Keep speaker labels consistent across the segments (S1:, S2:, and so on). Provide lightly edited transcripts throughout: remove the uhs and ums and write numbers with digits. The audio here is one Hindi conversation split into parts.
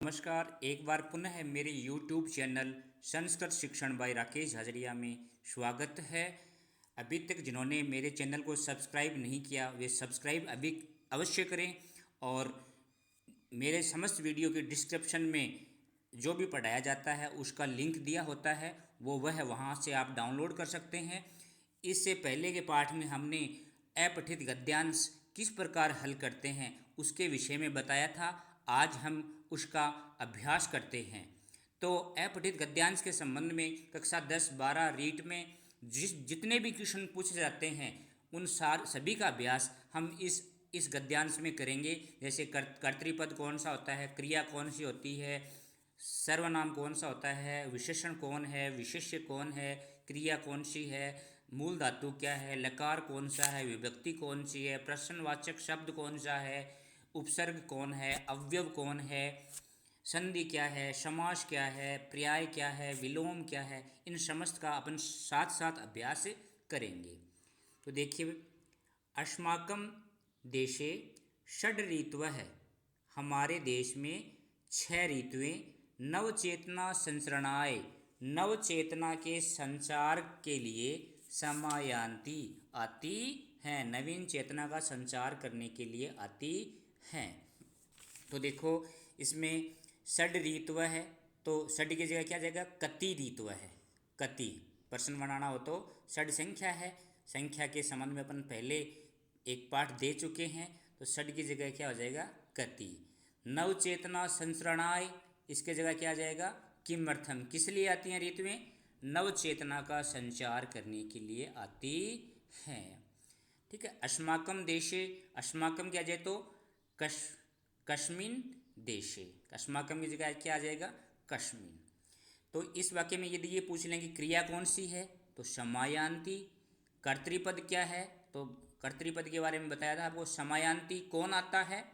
S1: नमस्कार। एक बार पुनः मेरे YouTube चैनल संस्कृत शिक्षण बाय राकेश हजरिया में स्वागत है। अभी तक जिन्होंने मेरे चैनल को सब्सक्राइब नहीं किया वे सब्सक्राइब अभी अवश्य करें और मेरे समस्त वीडियो के डिस्क्रिप्शन में जो भी पढ़ाया जाता है उसका लिंक दिया होता है, वह वहाँ से आप डाउनलोड कर सकते हैं। इससे पहले के पाठ में हमने अपठित गद्यांश किस प्रकार हल करते हैं उसके विषय में बताया था। आज हम उसका अभ्यास करते हैं। तो अपठित गद्यांश के संबंध में कक्षा 10-12 रीट में जितने भी क्वेश्चन पूछे जाते हैं उन सभी का अभ्यास हम इस गद्यांश में करेंगे। जैसे कर्तृपद कौन सा होता है, क्रिया कौन सी होती है, सर्वनाम कौन सा होता है, विशेषण कौन है, विशेष्य कौन है, क्रिया कौन सी है, मूल धातु क्या है, लकार कौन सा है, विभक्ति कौन सी है, प्रश्नवाचक शब्द कौन सा है, उपसर्ग कौन है, अवयव कौन है, संधि क्या है, समास क्या है, पर्याय क्या है, विलोम क्या है, इन समस्त का अपन साथ साथ अभ्यास करेंगे। तो देखिए, अस्माकं देशे षड् ऋतवः, हमारे देश में 6 ऋतुएं नवचेतना संसरणाय, नवचेतना के संचार के लिए समायान्ति आती हैं, नवीन चेतना का संचार करने के लिए आती हैं। तो देखो इसमें षड् ऋतवः है तो षड् की जगह क्या जाएगा, कति ऋतवः है। कति प्रश्न बनाना हो तो षड् संख्या है, संख्या के संबंध में अपन पहले एक पाठ दे चुके हैं। तो षड् की जगह क्या हो जाएगा, कति। नवचेतना संसरणाय, इसके जगह क्या आ जाएगा, किमर्थम, किस लिए आती हैं ऋतुएं, नवचेतना का संचार करने के लिए आती हैं। ठीक है। अस्माकं देशे, अस्माकं क्या जाए तो कस्मिन् देशे, अस्माकं की जगह क्या आ जाएगा, कस्मिन्। तो इस वाक्य में यदि ये पूछ लें कि क्रिया कौन सी है तो समायान्ति। कर्तृपद क्या है तो कर्तृपद के बारे में बताया था आपको। समायान्ति कौन आता है,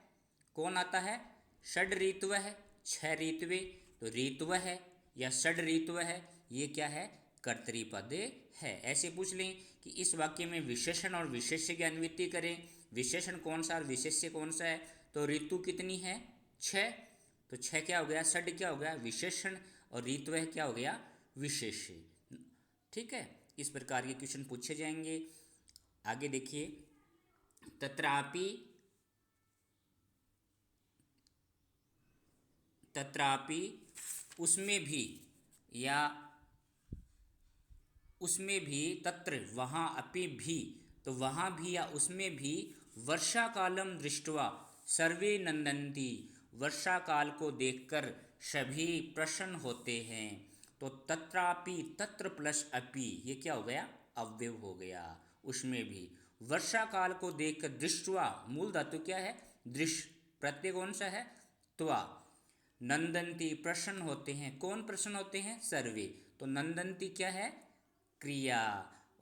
S1: कौन आता है, षड् ऋतवः है, 6 ऋतुएं। तो ऋतवः है या षड् ऋतवः है, ये क्या है, कर्तृपद है। ऐसे पूछ लें कि इस वाक्य में विशेषण और विशेष्य की अन्वृत्ति करें, विशेषण कौन सा और विशेष्य कौन सा है। तो ऋतु कितनी है, 6। तो 6 क्या हो गया, षड् क्या हो गया, विशेषण, और ऋतवः क्या हो गया, विशेष्य। ठीक है। इस प्रकार के क्वेश्चन पूछे जाएंगे। आगे देखिए, तत्रापि तत्रापि उसमें भी, या उसमें भी, तत्र वहाँ, अपि भी तो वहाँ भी या उसमें भी, वर्षा कालम दृष्ट्वा सर्वे नंदन्ति, वर्षा काल को देखकर सभी प्रसन्न होते हैं। तो तत्रापि, तत्र प्लस अपि, ये क्या हो गया, अव्यव हो गया। उसमें भी वर्षा काल को देखकर, दृष्ट्वा मूल धातु क्या है, दृश्य, प्रत्यय कौन सा है, त्वा, नंदन्ति प्रसन्न होते हैं। कौन प्रसन्न होते हैं, सर्वे। तो नंदन्ति क्या है, क्रिया,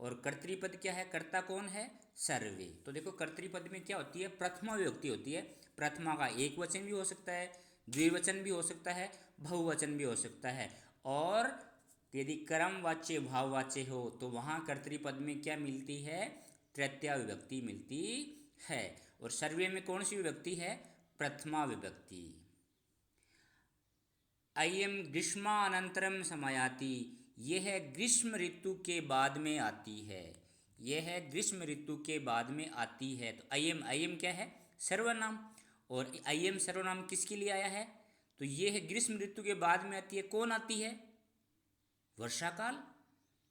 S1: और कर्तृपद क्या है, कर्ता कौन है, सर्वे। तो देखो कर्तृपद में क्या होती है, प्रथमा विभक्ति होती है। प्रथमा का एक वचन भी हो सकता है, द्विवचन भी हो सकता है, बहुवचन भी हो सकता है। और यदि कर्मवाच्य भाववाच्य हो तो वहाँ कर्तृपद में क्या मिलती है, तृतीया विभक्ति मिलती है। और सर्वे में कौन सी विभक्ति है, प्रथमा विभक्ति। अयम ग्रीष्मानंतरम समायाति, यह ग्रीष्म ऋतु के बाद में आती है, यह ग्रीष्म ऋतु के बाद में आती है। तो अयम, अयम क्या है, सर्वनाम, और अयम सर्वनाम किसके लिए आया है, तो यह ग्रीष्म ऋतु के बाद में आती है। कौन आती है, वर्षा काल।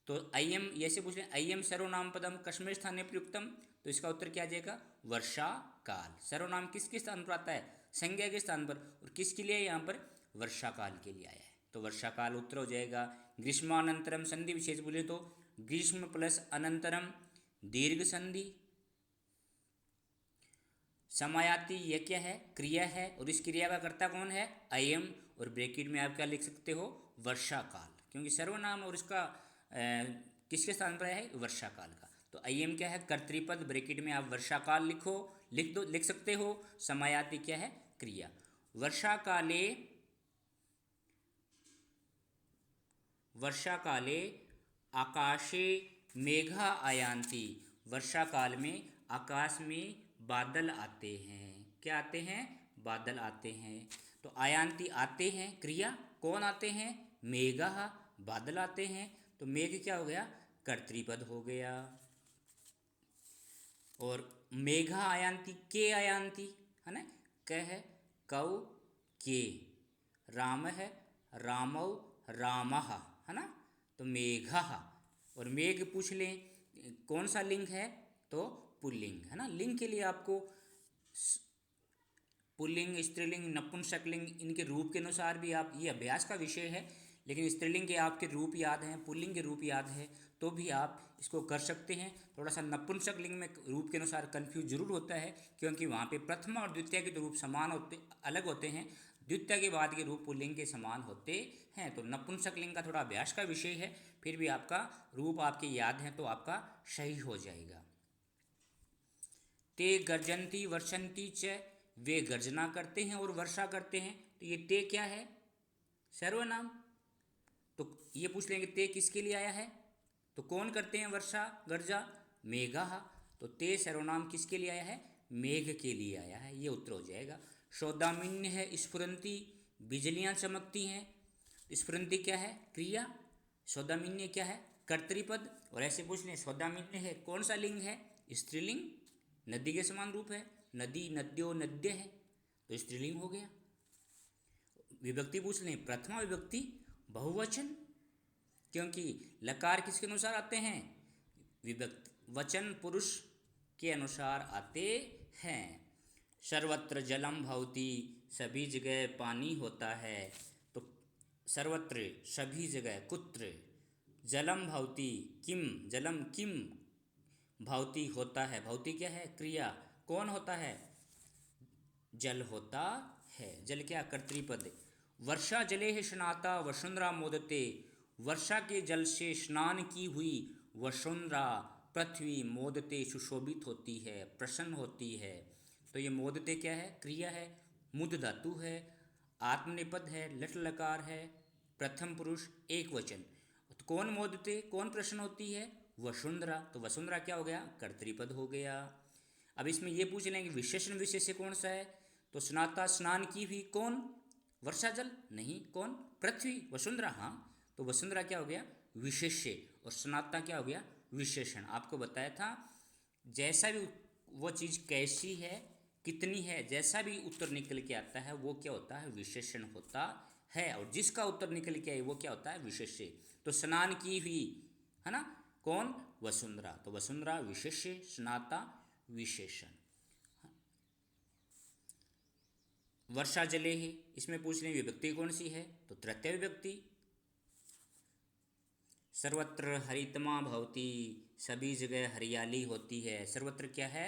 S1: तो अयम, ऐसे पूछ रहे अयम सर्वनाम पदम कस्मिन् स्थाने प्रयुक्तम, तो इसका उत्तर क्या आ जाएगा, वर्षा काल। सर्वनाम किसके स्थान पर आता है, संज्ञा के स्थान पर, और किसके लिए यहाँ पर, वर्षा काल के लिए आया है। तो वर्षा काल उत्तर हो जाएगा। ग्रीष्मानंतरम संधि विशेष बोले तो ग्रीष्म प्लस अनंतरम दीर्घ संधि। समायाति ये क्या है, क्रिया है, और इस क्रिया का कर्ता कौन है, अयम, और ब्रैकेट में आप क्या लिख सकते हो, वर्षा काल, क्योंकि सर्वनाम और इसका किसके स्थान पर है, वर्षा काल का। तो अयम क्या है, कर्तृपद, ब्रैकेट में आप वर्षा काल लिखो, लिख सकते हो। समायाति क्या है, क्रिया। वर्षा काले, वर्षा काले आकाशे मेघा आयान्ति, वर्षा काल में आकाश में बादल आते हैं। क्या आते हैं, बादल आते हैं। तो आयान्ति आते हैं क्रिया, कौन आते हैं? मेघः, बादल आते हैं। तो मेघ क्या हो गया? कर्तृपद हो गया। और मेघा आयान्ति, के आयान्ति है ना, क है, कौ के, राम है, रामौ रामः है ना। तो मेघः, और मेघ पूछ लें कौन सा लिंग है? तो पुल्लिंग है ना। लिंग के लिए आपको पुल्लिंग, स्त्रीलिंग, नपुंसकलिंग, इनके रूप के अनुसार भी आप, ये अभ्यास का विषय है, लेकिन स्त्रीलिंग के आपके रूप याद हैं, पुल्लिंग के रूप याद है, तो भी आप इसको कर सकते हैं। थोड़ा सा नपुंसकलिंग में रूप के अनुसार कन्फ्यूज जरूर होता है, क्योंकि वहाँ पे प्रथमा और द्वितीय के रूप समान होते, अलग होते हैं, द्वितीय के बाद के रूप पुल्लिंग के समान होते हैं। तो नपुंसकलिंग का थोड़ा अभ्यास का विषय है, फिर भी आपका रूप आपके याद हैं तो आपका सही हो जाएगा। ते गर्जन्ति वर्षन्ति च, वे गर्जना करते हैं और वर्षा करते हैं। तो ये ते क्या है? सर्वनाम। तो ये पूछ लेंगे ते किसके लिए आया है? तो कौन करते हैं वर्षा गर्जा? मेघः। तो ते सर्वनाम किसके लिए आया है? मेघ के लिए आया है, ये उत्तर हो जाएगा। सौदामिन्य है स्फुरंती, बिजलियां चमकती हैं। स्फुरंती क्या है? क्रिया। सौदामिन्य क्या है? कर्तृपद। और ऐसे पूछ लें सौदामिन्य है कौन सा लिंग है? स्त्रीलिंग, नदी के समान रूप है, नदी, नद्यो, नद्य है, तो स्त्रीलिंग हो गया। विभक्ति पूछ लें प्रथमा विभक्ति बहुवचन, क्योंकि लकार किसके अनुसार आते हैं? विभक्ति वचन पुरुष के अनुसार आते हैं। सर्वत्र जलम भवति, सभी जगह पानी होता है। तो सर्वत्र सभी जगह, कुत्र, जलम भवति किम, जलम किम भवति होता है। भवति क्या है? क्रिया। कौन होता है? जल होता है। जल क्या? कर्तृपद। वर्षा जले है स्नाता वसुंधरा मोदते, वर्षा के जल से स्नान की हुई वसुंधरा पृथ्वी मोदते सुशोभित होती है, प्रसन्न होती है। तो ये मोदते क्या है? क्रिया है, मुद धातु है, आत्मनेपद है, लट लकार है, प्रथम पुरुष एक वचन। तो कौन मोदते, कौन प्रसन्न होती है? वसुंधरा। तो वसुंधरा क्या हो गया? कर्तृपद हो गया। अब इसमें ये पूछ लेंगे विशेषण विशेष्य कौन सा है? तो स्नाता, स्नान की हुई, कौन? वर्षा जल? नहीं, कौन? पृथ्वी, वसुंधरा। हाँ, तो वसुंधरा क्या हो गया? विशेष्य, और स्नाता क्या हो गया? विशेषण। आपको बताया था जैसा भी वो चीज़ कैसी है, कितनी है, जैसा भी उत्तर निकल के आता है वो क्या होता है? विशेषण होता है। और जिसका उत्तर निकल के आए वो क्या होता है? विशेष्य। तो स्नान की हुई है ना, कौन? वसुंधरा। तो वसुंधरा विशेष्य, स्नाता विशेषण। वर्षा जले है, इसमें पूछ लें विभक्ति कौन सी है? तो तृतीय विभक्ति। सर्वत्र हरितमा भवति, सभी जगह हरियाली होती है। सर्वत्र क्या है?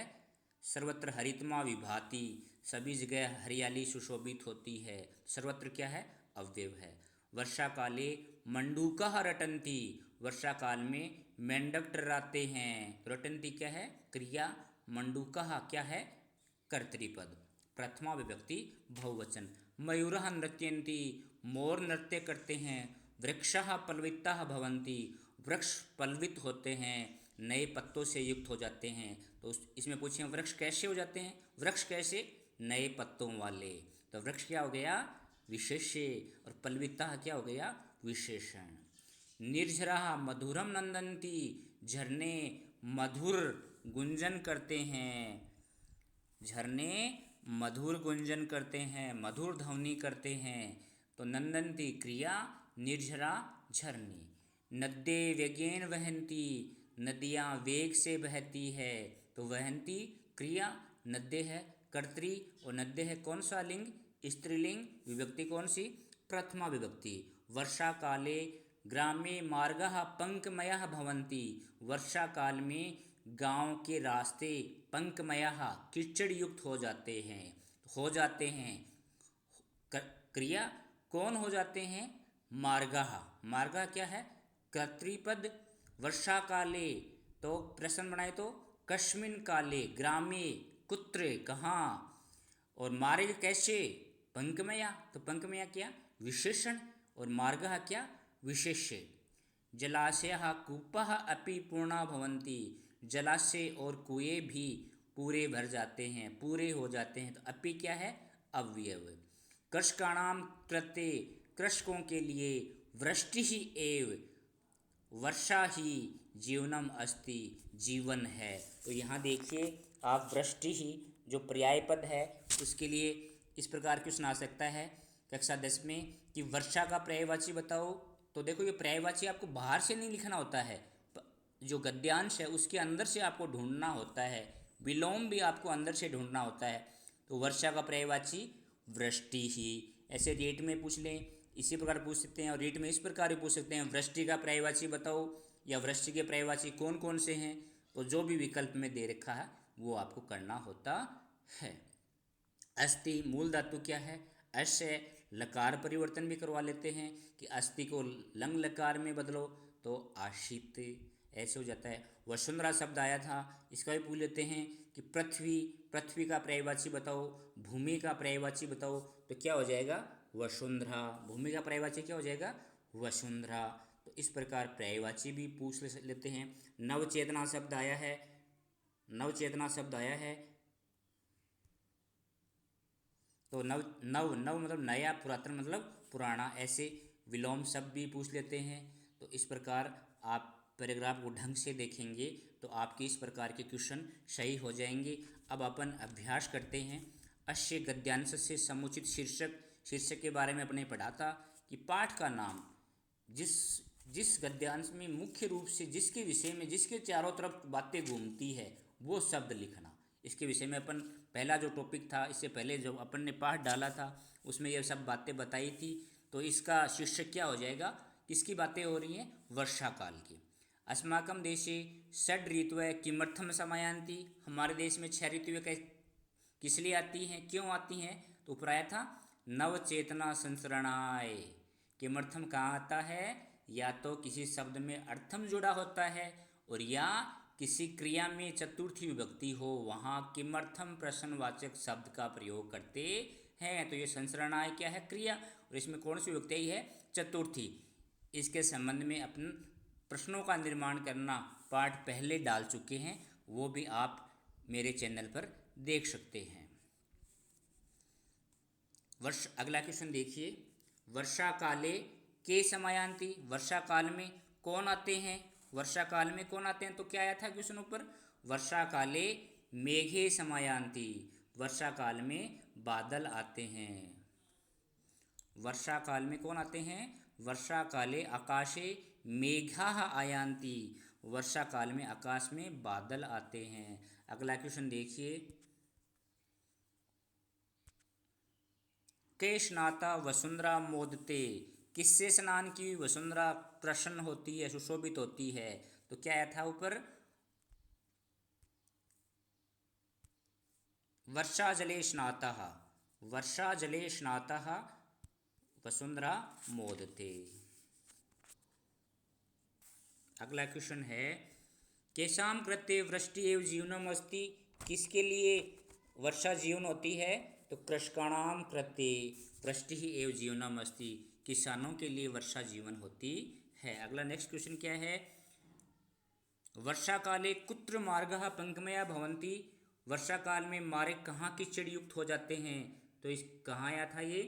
S1: सर्वत्र हरितमा विभाति, सभी जगह हरियाली सुशोभित होती है। सर्वत्र क्या है? अव्यय है। वर्षा काले मंडूकः रटन्ति, वर्षा काल में मेंढक टर्राते हैं। रटन्ति क्या है? क्रिया। मंडूकः क्या है? कर्तृपद। प्रथमा विभक्ति बहुवचन। मयूरः नृत्यन्ति, मोर नृत्य करते हैं। वृक्षः पल्विताः भवन्ति, वृक्ष पल्वित होते हैं, नए पत्तों से युक्त हो जाते हैं। तो इसमें पूछे वृक्ष कैसे हो जाते हैं? वृक्ष कैसे? नए पत्तों वाले। तो वृक्ष क्या हो गया? विशेष्य, और पल्विताः क्या हो गया? विशेषण। निर्झराः मधुरम नंदन्ति, झरने मधुर गुंजन करते हैं। झरने मधुर गुंजन करते हैं, मधुर ध्वनि करते हैं। तो नंदन्ति क्रिया, निर्झरा झरने। नद्ये वेगेन वहन्ति, नदियाँ वेग से बहती है। तो वहन्ति क्रिया, नद्य है कर्तरी, और नद्य है कौन सा लिंग? स्त्रीलिंग। विभक्ति कौन सी? प्रथमा विभक्ति। वर्षा काले ग्रामे मार्गः पंकमयः भवन्ति, वर्षा काल में गांव के रास्ते पंकमयः कीचड़ युक्त हो जाते हैं, हो जाते हैं। क्रिया, कौन हो जाते हैं? मार्गः। मार्गः क्या है? कर्तृपद। वर्षा काले, तो प्रश्न बनाए तो कस्मिन काले, ग्रामे, कुत्र, कहाँ, और मार्ग कैसे? पंकमया। तो पंकमया क्या? विशेषण, और मार्गः क्या? विशेष्य। जलाशयः कूपः अपि पूर्णा भवन्ति, जलाशय और कुएं भी पूरे भर जाते हैं, पूरे हो जाते हैं। तो अपि क्या है? अव्यय। कृषकाणाम कृते, कृषकों के लिए, वृष्टि ही एव, वर्षा ही जीवनम अस्ति, जीवन है। तो यहाँ देखिए आप वृष्टि ही जो पर्याय पद है उसके लिए इस प्रकार क्वेश्चन आ सकता है कक्षा 10 में कि वर्षा का पर्यायवाची बताओ। तो देखो ये पर्यायवाची आपको बाहर से नहीं लिखना होता है, जो गद्यांश है उसके अंदर से आपको ढूंढना होता है, विलोम भी आपको अंदर से ढूंढना होता है। तो वर्षा का पर्यायवाची वृष्टि ही, ऐसे रेट में पूछ लें, इसी प्रकार पूछ सकते हैं। और रेट में इस प्रकार भी पूछ सकते हैं वृष्टि का पर्यायवाची बताओ या वृष्टि के पर्यायवाची कौन कौन से हैं। तो जो भी विकल्प में दे रखा है वो आपको करना होता है। अस्ति मूल धातु क्या है, अश्य, लकार परिवर्तन भी करवा लेते हैं कि अस्ति को लंग लकार में बदलो तो आशित ऐसे हो जाता है। वसुंधरा शब्द आया था, इसका भी पूछ लेते हैं कि पृथ्वी, पृथ्वी का पर्यायवाची बताओ, भूमि का पर्यायवाची बताओ। तो क्या हो जाएगा वसुंधरा, भूमि का पर्यायवाची क्या हो जाएगा वसुंधरा। तो इस प्रकार पर्यायवाची भी पूछ लेते हैं। नवचेतना शब्द आया है, नवचेतना शब्द आया है तो नव नव नव मतलब नया, पुरातन मतलब पुराना, ऐसे विलोम शब्द भी पूछ लेते हैं। तो इस प्रकार आप पैराग्राफ को ढंग से देखेंगे तो आपके इस प्रकार के क्वेश्चन सही हो जाएंगे। अब अपन अभ्यास करते हैं। अश्य गद्यांश से समुचित शीर्षक, शीर्षक के बारे में अपने पढ़ा था कि पाठ का नाम, जिस जिस गद्यांश में मुख्य रूप से जिसके विषय में, जिसके चारों तरफ बातें घूमती है वो शब्द लिखना। इसके विषय में अपन पहला जो टॉपिक था, इससे पहले जो अपन ने पाठ डाला था उसमें ये सब बातें बताई थी। तो इसका शीर्षक क्या हो जाएगा, किसकी बातें हो रही हैं, वर्षा काल की। अस्माकं देशे षड् ऋतवः किमर्थम समायान्ति, हमारे देश में 6 ऋतुएं किस लिए आती हैं, क्यों आती हैं। तो ऊपर आया था नवचेतना संसरणाय, किमर्थम कहाँ आता है, या तो किसी शब्द में अर्थम जुड़ा होता है और या किसी क्रिया में चतुर्थी विभक्ति हो, वहाँ किमर्थम प्रश्नवाचक शब्द का प्रयोग करते हैं। तो ये संसरणाय क्या है, क्रिया, और इसमें कौन सी विभक्ति है, चतुर्थी। इसके संबंध में अपन प्रश्नों का निर्माण करना पाठ पहले डाल चुके हैं, वो भी आप मेरे चैनल पर देख सकते हैं। अगला क्वेश्चन देखिए, वर्षा काले के समायांति, वर्षा काल में कौन आते हैं, वर्षा काल में कौन आते हैं। तो क्या आया था क्वेश्चन ऊपर, वर्षा काले मेघे समायांति, वर्षा काल में बादल आते हैं। वर्षा काल में कौन आते हैं, वर्षा काले आकाशे मेघाः आयान्ति, वर्षा काल में आकाश में बादल आते हैं। अगला क्वेश्चन देखिए, के स्नाता वसुंधरा मोदते, किससे स्नान की वसुंधरा प्रसन्न होती है, सुशोभित होती है। तो क्या आया था ऊपर, वर्षा जले स्नातः, वर्षा जले स्नातः वसुंधरा मोदते। अगला क्वेश्चन है, केशाम कृते वृष्टि एवं जीवनम अस्ति, किसके लिए वर्षा जीवन होती है। तो कृषकाणाम कृते वृष्टि एवं जीवनम अस्ति, किसानों के लिए वर्षा जीवन होती है। अगला नेक्स्ट क्वेश्चन क्या है, वर्षा काले कुत्र मार्गः पंकमया भवन्ति, वर्षा काल में मार्ग कहाँ कीचड़ युक्त हो जाते हैं। तो इस कहाँ आया था ये,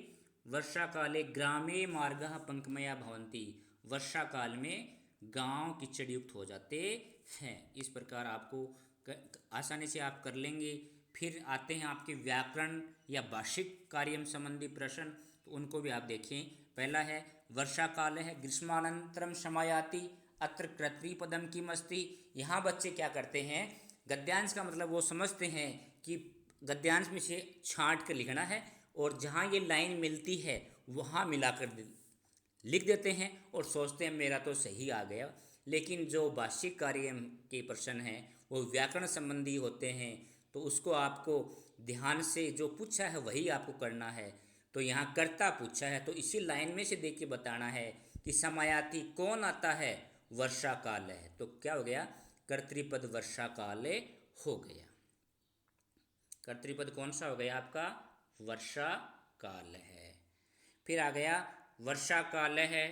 S1: वर्षा काले ग्रामे मार्गः पंकमया भवन्ति, वर्षा काल में गांव कीचड़ युक्त हो जाते हैं। इस प्रकार आपको आसानी से आप कर लेंगे। फिर आते हैं आपके व्याकरण या भाषिक कार्य संबंधी प्रश्न, तो उनको भी आप देखें। पहला है, वर्षा काल है ग्रीष्मानंतरम समायाति, अत्र कर्तृपदम किम अस्ति। यहाँ बच्चे क्या करते हैं, गद्यांश का मतलब वो समझते हैं कि गद्यांश में से छांट कर लिखना है और जहाँ ये लाइन मिलती है वहाँ मिलाकर लिख देते हैं और सोचते हैं मेरा तो सही आ गया। लेकिन जो भाषिक कार्य के प्रश्न हैं वो व्याकरण संबंधी होते हैं, तो उसको आपको ध्यान से जो पूछा है वही आपको करना है। तो यहाँ कर्ता पूछा है तो इसी लाइन में से देख के बताना है कि समायाति कौन आता है, वर्षा काल है। तो क्या हो गया, कर्तृपद वर्षा काल हो गया। कर्तृपद कौन सा हो गया आपका, वर्षा काल है। फिर आ गया वर्षा काल है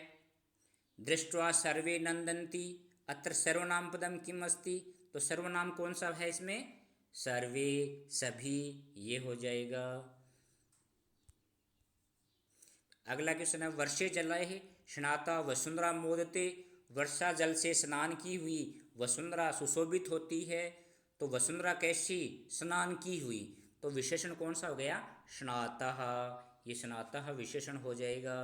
S1: दृष्ट्वा सर्वे नंदन्ति, अत्र सर्वनाम पदम किम अस्ति। तो सर्वनाम कौन सा है इसमें, सर्वे, सभी, ये हो जाएगा। अगला क्वेश्चन है वर्षे जलय स्नाता वसुंधरा मोदते, वर्षा जल से स्नान की हुई वसुंधरा सुशोभित होती है। तो वसुंधरा कैसी स्नान की हुई, तो विशेषण कौन सा हो गया, स्नातः, ये स्नातः विशेषण हो जाएगा।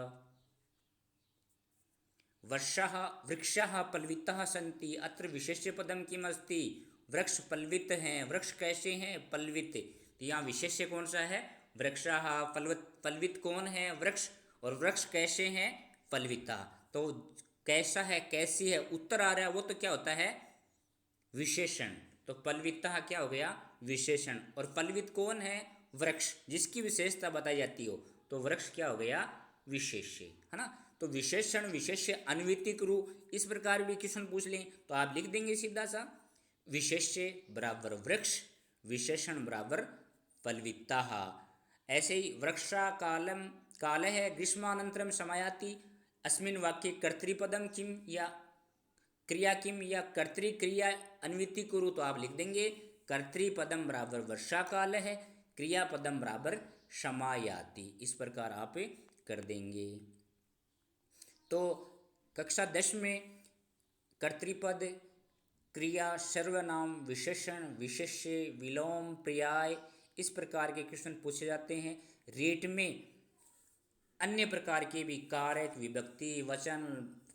S1: वर्षाः वृक्षाः पल्विताः सन्ति, अत्र विशेष्य पदम किम अस्ति, वृक्ष पल्वित हैं, वृक्ष कैसे हैं, पल्वित। तो यहाँ विशेष्य कौन सा है, वृक्षाः, पल्वित, पल्वित कौन है, वृक्ष, और वृक्ष कैसे हैं, पल्विता। तो कैसा है, कैसी है, उत्तर आ रहा है वो तो क्या होता है, विशेषण। तो पल्विता क्या हो गया, विशेषण, और पल्वित कौन है, वृक्ष, जिसकी विशेषता बताई जाती हो, तो वृक्ष क्या हो गया, विशेष्य, है ना। तो विशेषण विशेष्य अन्वितिक रूप, इस प्रकार भी क्वेश्चन पूछ लें तो आप लिख देंगे सीधा सा, विशेष्य बराबर वृक्ष, विशेषण बराबर पल्विता। ऐसे ही वृक्षा कालम काल है ग्रीष्मानंतरम समायाति, अस्मिन् वाक्य कर्तृपदम किम या क्रिया किम या कर्तृक्रिया अन्विति कुरु, तो आप लिख देंगे कर्तृपदम बराबर वर्षा काल है, क्रियापदम बराबर समायाति, इस प्रकार आप कर देंगे। तो कक्षा 10 में कर्तृपद, क्रिया, सर्वनाम, विशेषण, विशेष्य, विलोम, पर्याय, इस प्रकार के क्वेश्चन पूछे जाते हैं। रेट में अन्य प्रकार के भी कारक, विभक्ति, वचन,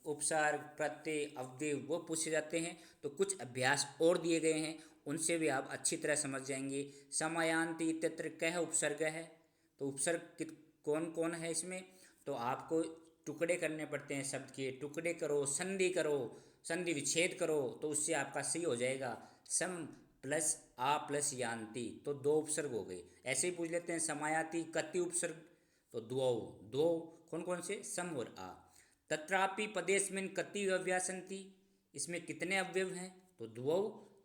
S1: उपसर्ग, प्रत्यय, अव्यय वो पूछे जाते हैं। तो कुछ अभ्यास और दिए गए हैं, उनसे भी आप अच्छी तरह समझ जाएंगे। समयान्ति इत्यत्र कह उपसर्ग है, तो उपसर्ग कौन कौन है इसमें, तो आपको टुकड़े करने पड़ते हैं शब्द के, टुकड़े करो, संधि करो, संधि विच्छेद करो, तो उससे आपका सही हो जाएगा। सम प्लस आ प्लस यान्ति, तो दो उपसर्ग हो गए। ऐसे ही पूछ लेते हैं समायाति कति उपसर्ग, तो द्वौ, दो कौन कौन से, सम और आ। तत्रापि पदेस्मिन् कति अव्यया सन्ति, इसमें कितने अवयव हैं, तो द्वौ,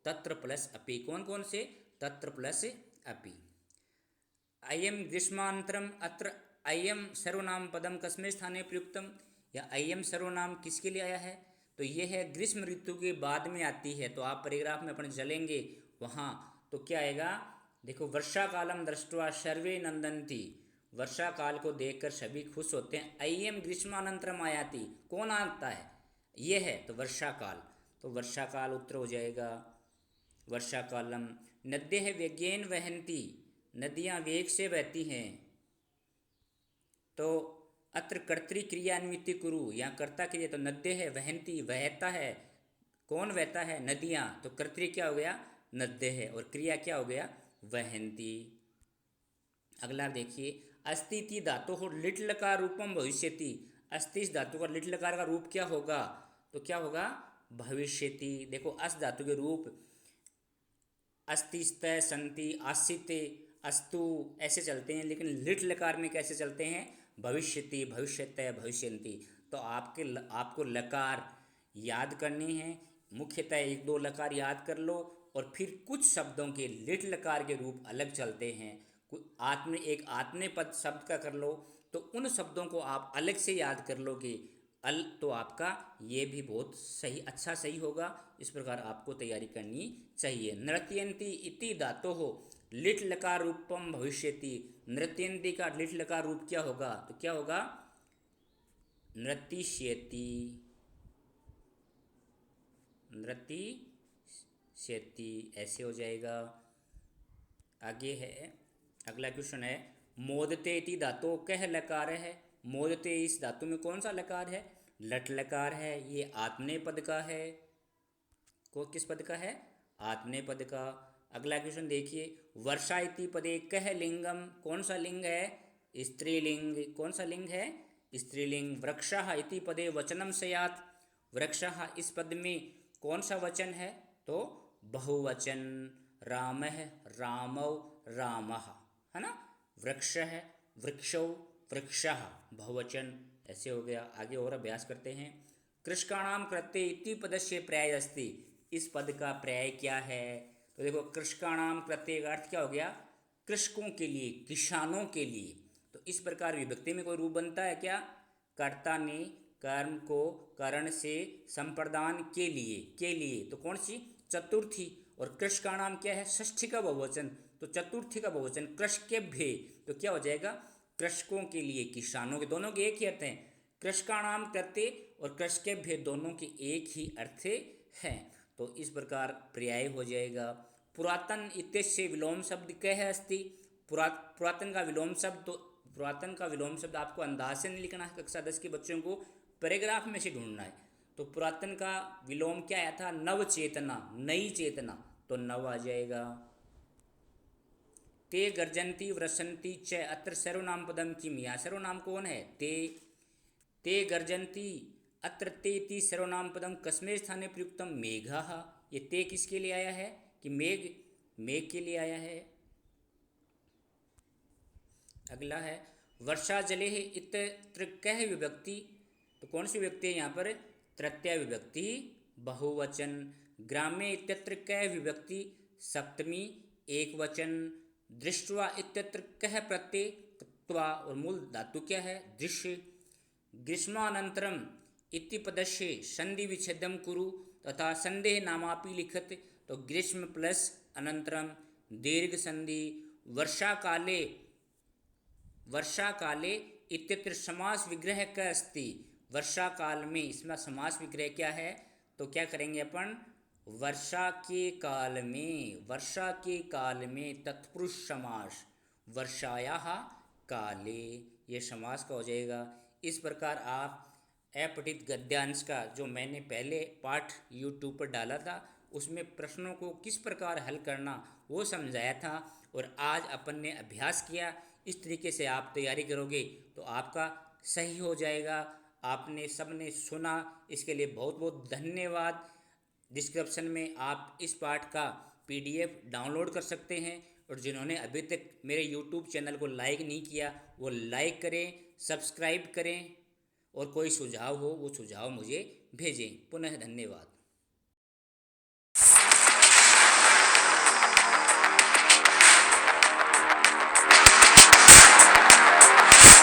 S1: तत्र प्लस अपि, कौन कौन से, तत्र प्लस अपि। अयम ग्रीष्मांतरम, अत्र अयम सर्वनाम पदम कस्में स्थाने प्रयुक्तम, या अयम सर्वनाम किसके लिए आया है, तो ये है ग्रीष्म ऋतु के बाद में आती है। तो आप पैराग्राफ में अपन चलेंगे वहाँ, तो क्या आएगा, देखो वर्षा कालम दृष्ट्वा सर्वे नंदन्ति, वर्षा काल को देखकर सभी खुश होते हैं। अयम ग्रीष्मानंतरम आयाति, कौन आता है, ये है, तो वर्षा काल, तो वर्षा काल उत्तर हो जाएगा। वर्षा कालम नद्यः वेगेन वहन्ति, नदियाँ वेग से बहती हैं। तो अत्र कर्तृक्रियान्विति कुरु, यहाँ कर्ता क्रिया, तो नद्यः वहन्ति, बहता है, कौन बहता है, नदियाँ, तो कर्तृ क्या हो गया, नद्यः, और क्रिया क्या हो गया, वहन्ति। अगला देखिए, अस्ति इति धातोः लिट् लकार रूपम भविष्यति, अस्ति इस धातु का लिट् लकार का रूप क्या होगा, तो क्या होगा, भविष्यति। देखो अस धातु के रूप अस्ति, स्त, संति, आसिते, अस्तु ऐसे चलते हैं, लेकिन लिट् लकार में कैसे चलते हैं, भविष्यति, भविष्यतः, भविष्यन्ति। तो आपको लकार याद करने हैं, मुख्यतः एक दो लकार याद कर लो, और फिर कुछ शब्दों के लिट् लकार के रूप अलग चलते हैं। एक आत्मने पद शब्द का कर लो, तो उन शब्दों को आप अलग से याद कर लोगे, तो आपका ये भी बहुत सही, अच्छा सही होगा। इस प्रकार आपको तैयारी करनी चाहिए। नृत्यन्ति इति धातोः लिट् लकार रूपम भविष्यति, नृत्यन्ति का लिट् लकार रूप क्या होगा, तो क्या होगा, नृतिष्यति, नृतिष्यति, ऐसे हो जाएगा। आगे है, अगला क्वेश्चन है, मोदते इति धातु कह लकार है, मोदते इस धातु में कौन सा लकार है, लट लकार है, ये आत्मनेय पद का है, को किस पद का है, आत्मनेय पद का। अगला क्वेश्चन देखिए, वर्षा इति पदे कह लिंगम, कौन सा लिंग है, स्त्रीलिंग, कौन सा लिंग है, स्त्रीलिंग। वृक्षः इति पदे वचनम स्यात्, वृक्षः इस पद में कौन सा वचन है, तो बहुवचन, रामः, रामौ, रामः, है ना। वृक्ष है, वृक्षौ, वृक्षः, बहुवचन, ऐसे हो गया। आगे और अभ्यास करते हैं। कृषकाणाम कृते इति पदस्य पर्याय अस्ति, इस पद का पर्याय क्या है, तो देखो कृषकाणाम कृते का अर्थ क्या हो गया, कृषकों के लिए, किसानों के लिए। तो इस प्रकार विभक्ति में कोई रूप बनता है क्या, कर्ता ने कर्म को करण से संप्रदान के लिए, तो कौन सी, चतुर्थी। और कृष का नाम क्या है, षष्ठी का बहुवचन, तो चतुर्थी का बहुवचन कृषकेभ्य, तो क्या हो जाएगा, कृषकों के लिए, किसानों के, दोनों के एक ही अर्थ हैं। कृषकाणाम कृत्य और कृषकेभ्य दोनों के एक ही अर्थ हैं। तो इस प्रकार पर्याय हो जाएगा। पुरातन इत्यस्य विलोम शब्द कह अस्ति। पुरातन का विलोम शब्द, तो पुरातन का विलोम शब्द आपको अंदाज से नहीं लिखना है, कक्षा 10 के बच्चों को पैराग्राफ में से ढूंढना है। तो पुरातन का विलोम क्या आया था? नव चेतना, नई चेतना, तो नव आ जाएगा। ते गर्जन्ति वृषन्ति च अत्र सर्वनाम पदम किम, यहाँ सर्वनाम कौन है? ते गर्जन्ति, अत्र तेति सर्वनाम पदम कस्में स्थाने प्रयुक्तम? मेघः। ये ते किसके लिए आया है? कि मेघ, मेघ के लिए आया है। अगला है वर्षा जले इत्र कह विभक्ति, तो कौन सी विभक्ति है यहाँ पर? तृतीया विभक्ति बहुवचन। ग्रामे इत्यत्र कह विभक्ति सप्तमी एक वचन। दृष्ट्वा इत्यत्र कह प्रत्यय त्वा, और मूल धातु क्या है? दृश्य। ग्रीष्मानंतरम इति पदस्य संधि विच्छेदम कुरु तथा संदेह नामापि लिखत, तो ग्रीष्म प्लस अनंतरम दीर्घ संधि। वर्षा काले, वर्षा काले इत्यत्र समास विग्रह क अस्ति। वर्षा काल में, इसमें समास विग्रह क्या है? तो क्या करेंगे अपन? वर्षा के काल में, वर्षा के काल में तत्पुरुष समास, वर्षायाः काले, ये समास का हो जाएगा। इस प्रकार आप अपठित गद्यांश का जो मैंने पहले पाठ यूट्यूब पर डाला था, उसमें प्रश्नों को किस प्रकार हल करना वो समझाया था, और आज अपन ने अभ्यास किया। इस तरीके से आप तैयारी करोगे तो आपका सही हो जाएगा। आपने सबने सुना, इसके लिए बहुत बहुत धन्यवाद। डिस्क्रिप्शन में आप इस पाठ का PDF डाउनलोड कर सकते हैं, और जिन्होंने अभी तक मेरे YouTube चैनल को लाइक नहीं किया वो लाइक करें, सब्सक्राइब करें, और कोई सुझाव हो वो सुझाव मुझे भेजें। पुनः धन्यवाद।